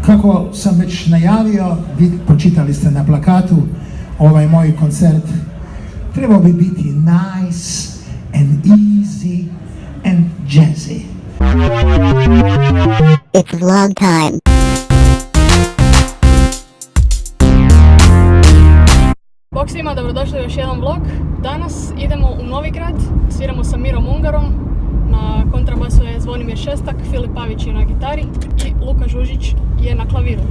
Kako sam već najavio, pročitali ste na plakatu ovaj moj koncert, trebao bi biti nice and easy and jazzy. It's vlog time. Bog svima, dobrodošli u još jedan vlog. Danas idemo u Novigrad, sviramo sa Mirom Ungarom. Na kontrabasu je Zvonimir Šestak, Filip Pavić je na gitari i Luka Žužić je na klaviru.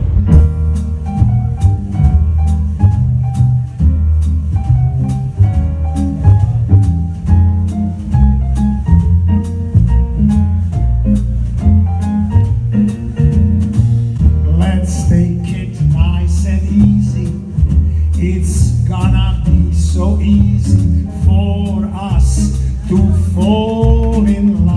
Let's take it nice and easy. It's gonna be so easy for us to fall in love.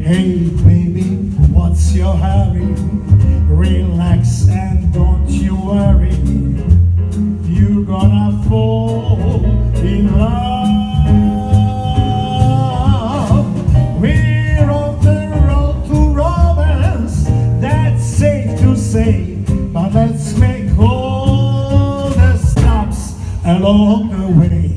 Hey baby, what's your hurry? Relax and don't you worry. You're gonna fall in love. We're on the road to romance, that's safe to say. But let's make all the stops along the way.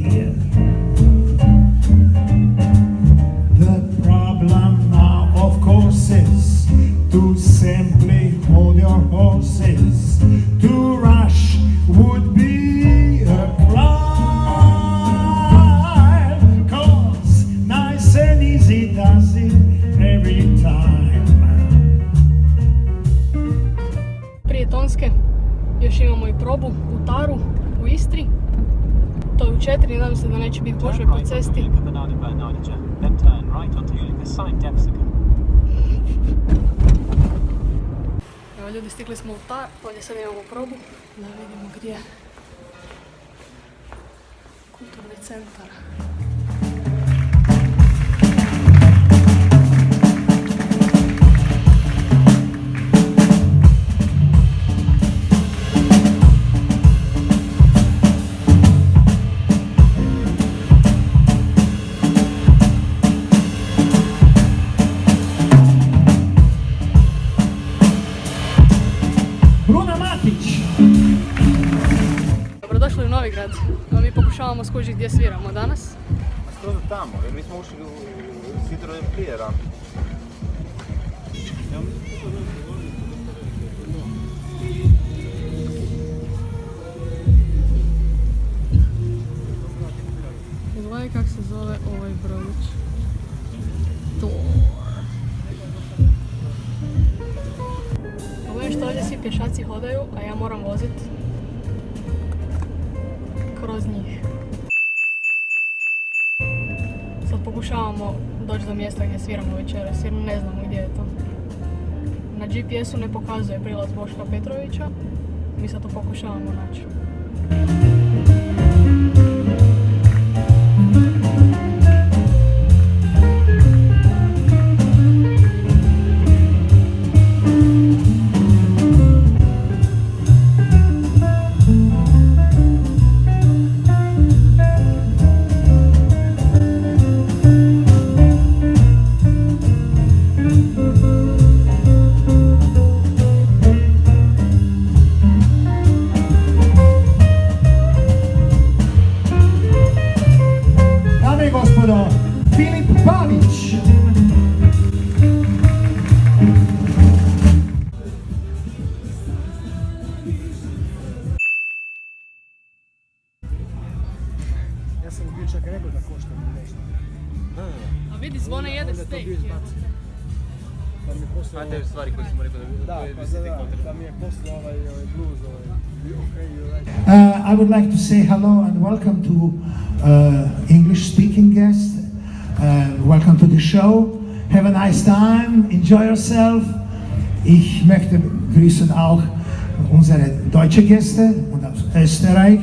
The problem now, of course, is to simply hold your horses. To rush would be a crime, 'cause nice and easy does it every time. Prije Tonske još imamo i probu u Taru, u Istri. To je u 4, nadam se da neće biti gužve po cesti. Evo ljudi, stigli smo u Tar, ovdje sad imamo probu, da vidimo gdje je kulturni centar. Dobrodošli u Novigrad, mi pokušavamo skužiti gdje sviramo danas. Skroz tamo, jer mi smo ušli u sidro prije rampi. Pogledaj kak se zove ovaj brodić. Thor. Problem što ovdje svi pješaci hodaju, a ja moram voziti kroz njih. Sad pokušavamo doći do mjesta gdje sviramo večeras jer ne znamo gdje je to. Na GPS-u ne pokazuje prilaz Boška Petrovića, mi sad to pokušavamo naći. Filip Pavić. Ja sam bio čak rekao da košta nešto. A vidi, Zvone jede steak. A te stvari koje smo rekao da mi je poslao ovaj blues, I would like to say hello and welcome to English speaking guests. Welcome to the show. Have a nice time. Enjoy yourself. Ich möchte grüßen auch unsere deutsche Gäste und aus Österreich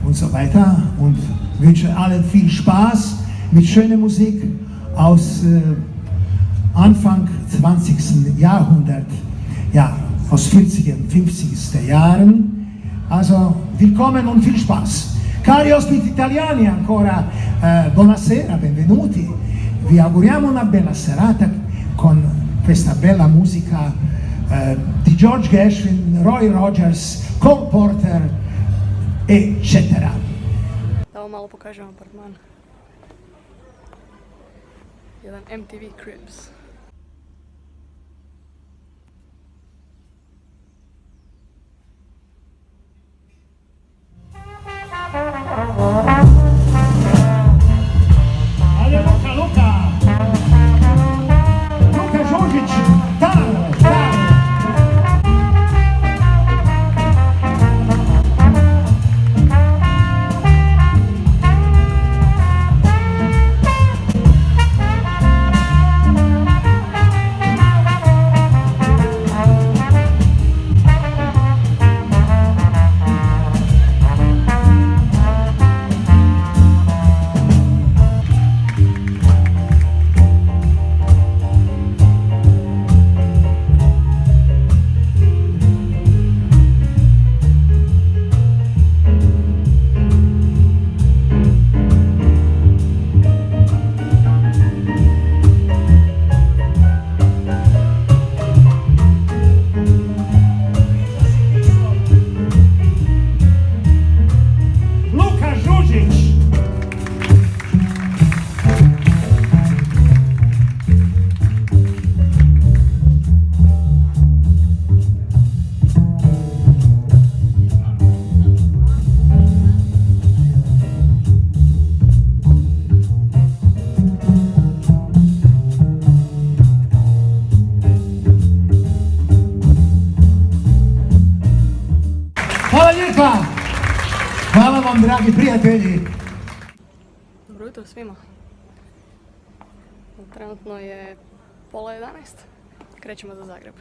und so weiter und wünsche allen viel Spaß mit schöner Musik aus Anfang 20. Jahrhundert. Ja, aus 40er und 50er Jahren. Also, willkommen und viel Spaß. Cari ospiti italiani, ancora buonasera, benvenuti. Vi auguriamo una bella serata con questa bella musica di George Gershwin, Roy Rogers, Cole Porter, eccetera. Da vam malo pokažem apartman. Jedan MTV Cribs. Ajde Luka! Luka Žužić, tamo! Hvala lijepa! Hvala vam, dragi prijatelji! Dobro jutro svima. Trenutno je 10:30. Krećemo za Zagreb.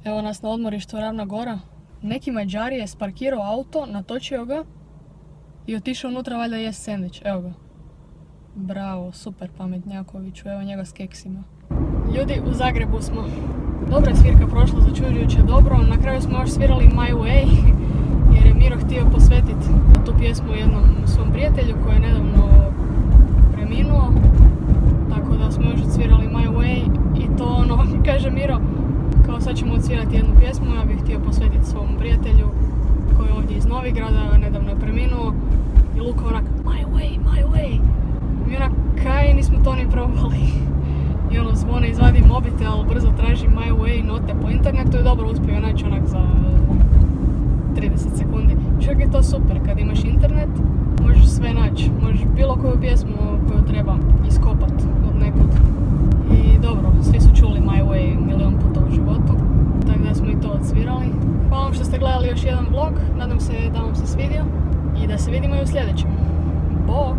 Evo nas na odmorištu Ravna Gora. Neki Mađari je sparkirao auto, natočio ga i otišao unutra valjda jest sendvič. Evo ga. Bravo, super pametnjakoviću, evo njega s keksima. Ljudi, u Zagrebu smo. Dobra je svirka prošla, začuđujuće dobro. Na kraju smo još svirali My Way, jer je Miro htio posvetiti tu pjesmu jednom svom prijatelju koji je nedavno preminuo. Tako da smo još odsvirali My Way i to ono, kaže Miro, kao sad ćemo odsvirati jednu pjesmu, ja bih htio posvetiti svom prijatelju koji je ovdje iz Novigrada, nedavno je preminuo. I Luka onak, My Way, My Way. Mi onak, kaj, nismo to ni probali. I ono zvone, izvadi mobitel, brzo traži My Way note po internetu i dobro uspio naći onak za 30 sekundi. Čak je to super, kad imaš internet možeš sve naći, možeš bilo koju pjesmu koju treba iskopat od nekud. I dobro, svi su čuli My Way milion puta u životu, tako da smo i to odsvirali. Hvala vam što ste gledali još jedan vlog, nadam se da vam se svidio i da se vidimo i u sljedećem. Bok!